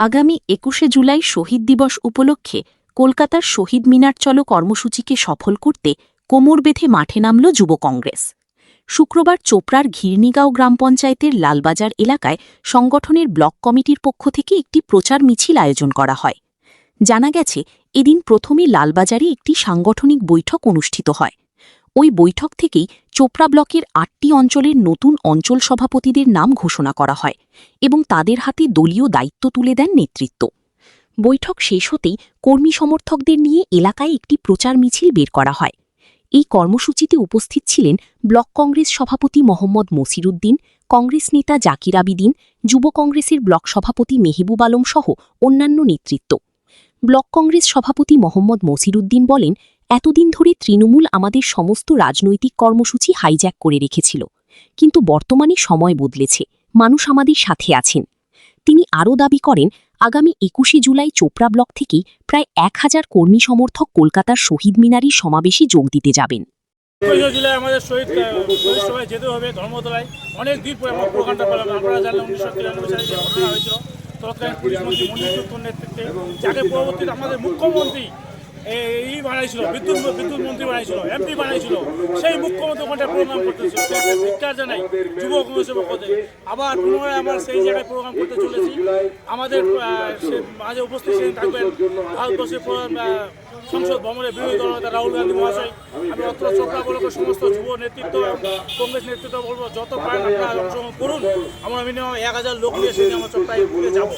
আগামী ২১শে জুলাই শহীদ দিবস উপলক্ষে কলকাতার শহীদ মিনার চলো কর্মসূচিকে সফল করতে কোমর বেঁধে মাঠে নামল যুব কংগ্রেস। শুক্রবার চোপড়ার ঘিরনিগাঁও গ্রাম পঞ্চায়েতের লালবাজার এলাকায় সংগঠনের ব্লক কমিটির পক্ষ থেকে একটি প্রচার মিছিল আয়োজন করা হয়। জানা গেছে, এদিন প্রথমে লালবাজারে একটি সাংগঠনিক বৈঠক অনুষ্ঠিত হয়। ওই বৈঠক থেকেই চোপড়া ব্লকের ৮টি অঞ্চলের নতুন অঞ্চল সভাপতিদের নাম ঘোষণা করা হয় এবং তাদের হাতে দলীয় দায়িত্ব তুলে দেন নেতৃত্ব। বৈঠক শেষ হতেই কর্মী সমর্থকদের নিয়ে এলাকায় একটি প্রচার মিছিল বের করা হয়। এই কর্মসূচিতে উপস্থিত ছিলেন ব্লক কংগ্রেস সভাপতি মোহাম্মদ মসিরুদ্দিন, কংগ্রেস নেতা জাকির আবিদিন, যুব কংগ্রেসের ব্লক সভাপতি মেহবুব আলম সহ অন্যান্য নেতৃত্ব। ব্লক কংগ্রেস সভাপতি মোহাম্মদ মসিরুদ্দিন বলেন, এতদিন ধরে তৃণমূল আমাদের সমস্ত রাজনৈতিক কর্মসূচি হাইজ্যাক করে রেখেছিল, কিন্তু বর্তমানে সময় বদলেছে, মানুষ আমাদের সাথে আছেন। তিনি আরও দাবি করেন, আগামী ২১শে জুলাই চোপড়া ব্লক থেকেই প্রায় ১,০০০ কর্মী সমর্থক কলকাতার শহীদ মিনারের সমাবেশে যোগ দিতে যাবেন। ২১শে জুলাই আমাদের শহীদ সভায় যেতে হবে ধর্মতলায়। অনেক দিন পরে আমরা প্রোগ্রামটা পেলাম। আপনারা জানেন ১৯৯৩ সালে যে ঘটনা হয়েছিল তৎকালীন পুলিশ মন্ত্রী মন্দির চৌধুরীর নেতৃত্বে, যাকে পরবর্তীতে আমাদের মুখ্যমন্ত্রী এই বানাইছিল, বিদ্যুৎ মন্ত্রী বানাইছিল, এমপি বানাইছিল, সেই মুখ্যমন্ত্রী ওখানটা প্রোগ্রাম করতেছিল। শিক্ষার জানাই যুব কংগ্রেসের পক্ষ থেকে আবার পুনরায় আমরা সেই জায়গায় প্রোগ্রাম করতে চলেছি। আমাদের মাঝে উপস্থিত থাকবেন ভারতবর্ষের সংসদ ভবনের বিরোধী দলনেতা রাহুল গান্ধী মহাশয়। আমি অত্র চোপড়া ব্লকের সমস্ত যুব নেতৃত্ব, কংগ্রেস নেতৃত্ব বলবো, যত পারেন আপনারা অংশগ্রহণ করুন। আমরা মিনিমাম ১,০০০ লোক নিয়ে সেদিন আমরা চোপড়ায় ঘুরে যাবো।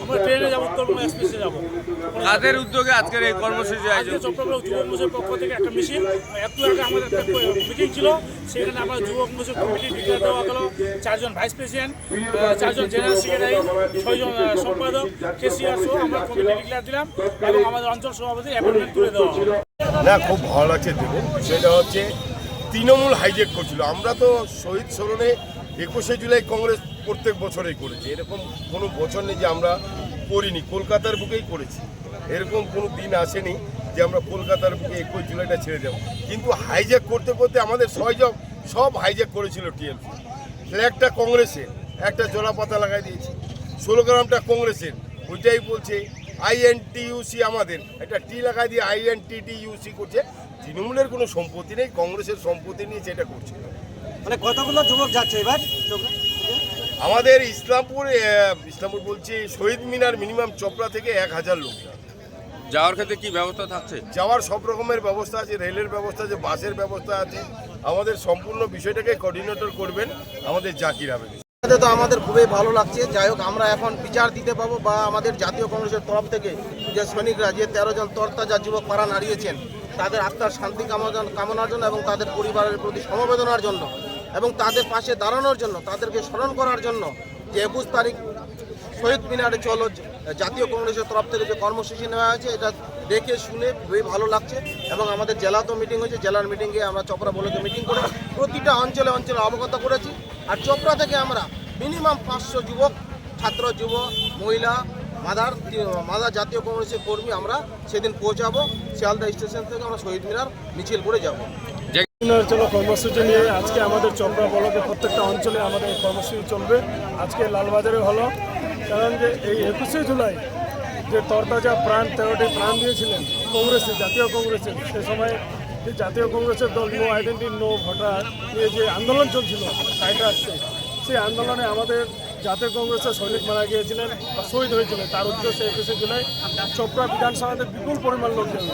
আমরা ট্রেনে যাবো, উত্তরবঙ্গ এক্সপ্রেসে যাবো। কাদের উদ্যোগে আজকের এই কর্মসূচি আয়োজন? চোপড়া ব্লক যুব কংগ্রেসের পক্ষ থেকে একটা মিছিল, একটু আগে আমাদের একটা মিটিং ছিল, সেখানে আমরা যুব কংগ্রেসের কমিটি ডিক্লেয়ার দেওয়া গেল। ৪ জন ভাইস প্রেসিডেন্ট, ৪ জন জেনারেল সেক্রেটারি, ৬ জন সম্পাদক, কেসিআর সহ আমরা কমিটি ডিক্লেয়ার দিলাম এবং আমাদের অঞ্চল সভাপতি অ্যাপয়েন্টমেন্ট তুলে দেওয়া হলো। না, খুব ভালো লাগছে। দেখুন, সেটা হচ্ছে তৃণমূল হাইজ্যাক করছিল। আমরা তো শহীদ স্মরণে ২১শে জুলাই কংগ্রেস প্রত্যেক বছরেই করেছি। এরকম কোনো বছর নেই যে আমরা করিনি, কলকাতার বুকেই করেছি। এরকম কোনো দিন আসেনি যে আমরা কলকাতার বুকে ২১ জুলাইটা ছেড়ে যাব। কিন্তু হাইজ্যাক করতে করতে আমাদের সব হাইজ্যাক করেছিল টিএমসি। ফ্ল্যাগটা কংগ্রেসের, একটা জলাপাতা লাগাই দিয়েছি। স্লোগানটা কংগ্রেসের, ওইটাই বলছে আইএনটিইউসি, আমাদের একটা টি লাগাই দিয়ে আইএনটিটিইউসি করছে। তৃণমূলের কোনো সম্পত্তি নেই, কংগ্রেসের সম্পত্তি নিয়ে সেটা করছে। মানে কতগুলো যুবক যাচ্ছে এবার? আমাদের ইসলামপুর বলছি, শহীদ মিনার মিনিমাম চোপড়া থেকে ১,০০০ লোক যাওয়ার ক্ষেত্রে কি ব্যবস্থা থাকছে? যাওয়ার সব রকমের ব্যবস্থা আছে, রেলের ব্যবস্থা আছে, বাসের ব্যবস্থা আছে। আমাদের সম্পূর্ণ বিষয়টাকে কোঅর্ডিনেটর করবেন আমাদের জাকির আবেদন। তো আমাদের খুবই ভালো লাগছে। যাই হোক, আমরা এখন বিচার দিতে পাবো বা আমাদের জাতীয় কংগ্রেসের তরফ থেকে যে সৈনিকরা যে ১৩ জন তরতাজা যুবক পাড়া হারিয়েছেন, তাদের আত্মার শান্তি কামনার জন্য এবং তাদের পরিবারের প্রতি সমবেদনার জন্য এবং তাদের পাশে দাঁড়ানোর জন্য, তাদেরকে স্মরণ করার জন্য যে ২১ তারিখ শহীদ মিনারে চলো জাতীয় কংগ্রেসের তরফ থেকে যে কর্মসূচি নেওয়া হয়েছে, এটা দেখে শুনে খুবই ভালো লাগছে। এবং আমাদের জেলাতেও মিটিং হয়েছে, জেলার মিটিংয়ে আমরা চোপড়া ব্লকে মিটিং করে প্রতিটা অঞ্চলে অবগত করেছি। আর চোপড়া থেকে আমরা মিনিমাম ৫০০ যুবক, ছাত্র, যুব, মহিলা, মাদার জাতীয় কংগ্রেসের কর্মী আমরা সেদিন পৌঁছাবো। শিয়ালদা স্টেশন থেকে আমরা শহীদ মিনার মিছিল করে যাব। চলো কর্মসূচি নিয়ে আজকে আমাদের চোপড়া ব্লকে প্রত্যেকটা অঞ্চলে আমাদের কর্মসূচি চলবে। আজকে লালবাজারে হলো, কারণ যে এই ২১শে জুলাই যে তরতাজা ১৩টি প্রাণ দিয়েছিলেন কংগ্রেসের, জাতীয় কংগ্রেসের, সে সময় যে জাতীয় কংগ্রেসের দল নো আইডেন্টি নো ভোটার নিয়ে যে আন্দোলন চলছিল টাইগার্সে, সেই আন্দোলনে আমাদের জাতীয় কংগ্রেসের সৈনিক মারা গিয়েছিলেন বা শহীদ হয়েছিলেন। তার উদ্দেশ্যে ২১শে জুলাই চোপড়া বিধানসভাতে বিপুল পরিমাণ লোক যাবে।